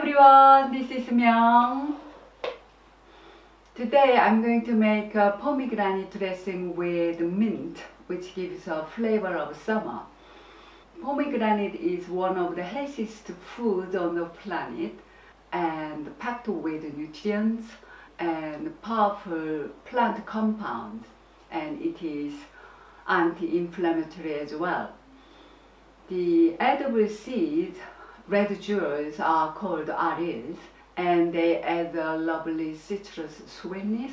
everyone, this is Myung. Today I'm going to make a pomegranate dressing with mint, which gives a flavor of summer. Pomegranate is one of the healthiest foods on the planet and packed with nutrients and powerful plant compounds, and it is anti-inflammatory as well. The edible seeds, red jewels, are called arils, and they add a lovely citrus sweetness,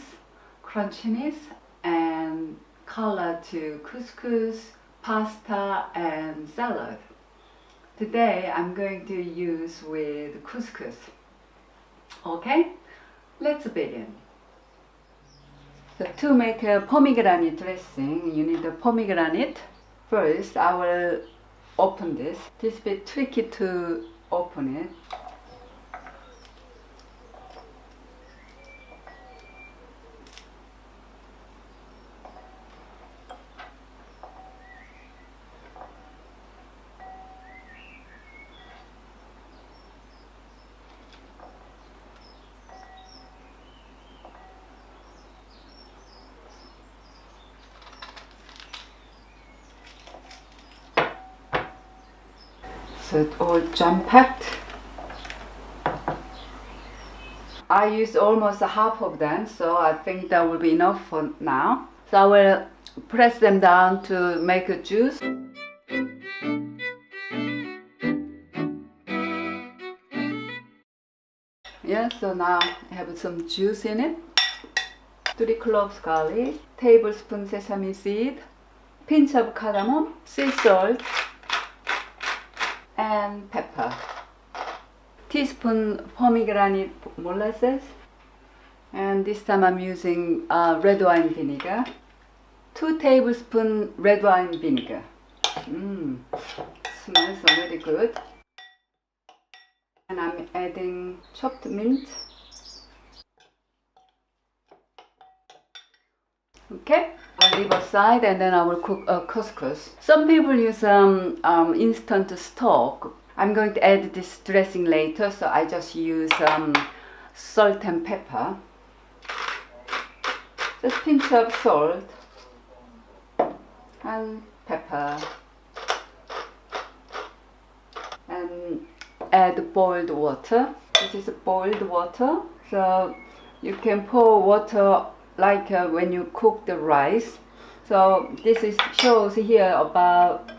crunchiness, and color to couscous, pasta, and salad. Today I'm going to use with couscous. Okay, let's begin. So to make a pomegranate dressing, you need a pomegranate. First, I will open this. It's a bit tricky to open it. So it's all jam-packed. I used almost half of them, so I think that will be enough for now. So I will press them down to make a juice. Yeah, so now I have some juice in it. 3 cloves garlic, tablespoon sesame seed, pinch of cardamom, sea salt, and pepper. Teaspoon pomegranate molasses, and this time I'm using red wine vinegar. 2 tablespoons red wine vinegar. Smells already good. And I'm adding chopped mint. Okay, I'll leave aside and then I will cook couscous. Some people use instant stock. I'm going to add this dressing later, so I just use salt and pepper. Just pinch of salt and pepper, and add boiled water. This is boiled water, so you can pour water like when you cook the rice. So this shows here about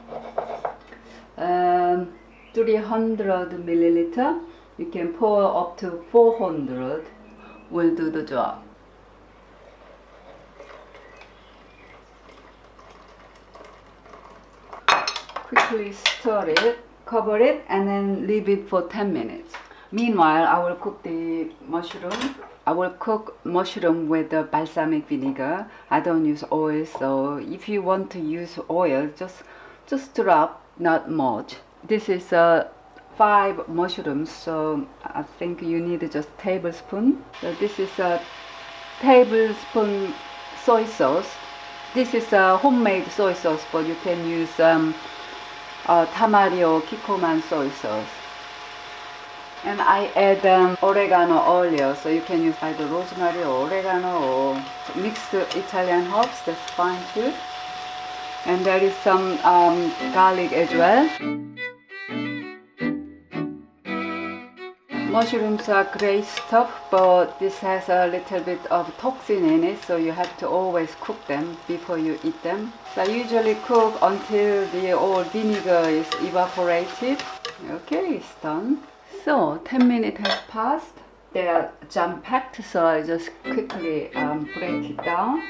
300 milliliter. You can pour up to 400. Will do the job. Quickly stir it, cover it, and then leave it for 10 minutes. Meanwhile, I will cook the mushroom. I will cook mushroom with the balsamic vinegar. I don't use oil, so if you want to use oil, just drop, not much. This is 5 mushrooms, so I think you need just a tablespoon. So this is a tablespoon soy sauce. This is a homemade soy sauce, but you can use tamari or kikkoman soy sauce. And I add oregano earlier, so you can use either rosemary or oregano or mixed Italian herbs, that's fine too. And there is some garlic as well. Mushrooms are great stuff, but this has a little bit of toxin in it, so you have to always cook them before you eat them. So I usually cook until the old vinegar is evaporated. Okay, it's done. So 10 minutes has passed. They are jam-packed, so I just quickly break it down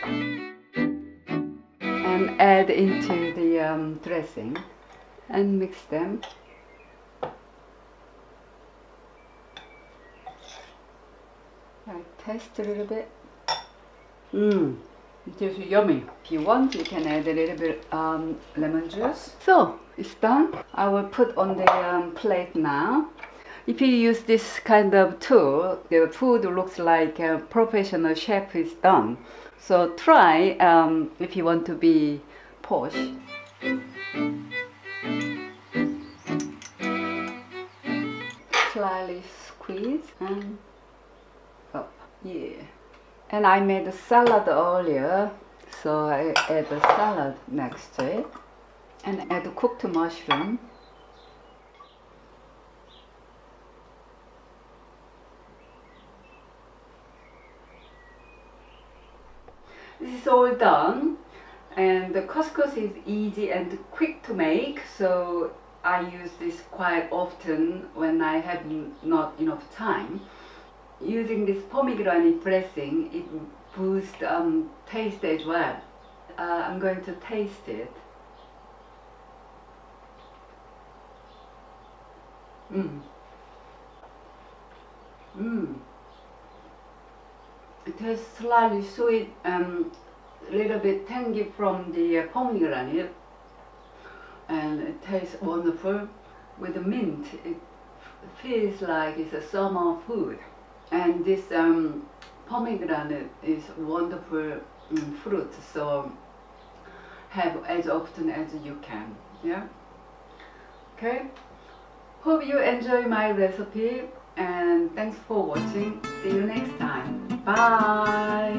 and add into the dressing and mix them. I taste a little bit. It is yummy. If you want, you can add a little bit lemon juice. So it's done. I will put on the plate now. If you use this kind of tool, the food looks like a professional chef is done. So try if you want to be posh. Slightly squeeze and up. Yeah. And I made a salad earlier, so I add the salad next to it and add cooked mushroom. This is all done, and the couscous is easy and quick to make, so I use this quite often when I have not enough time. Using this pomegranate dressing, it boosts taste as well. I'm going to taste it. It tastes slightly sweet and a little bit tangy from the pomegranate, and it tastes wonderful with the mint. It feels like it's a summer food, and this pomegranate is wonderful fruit, so have as often as you can. Yeah. Okay. Hope you enjoy my recipe, and thanks for watching. See you next time. Bye.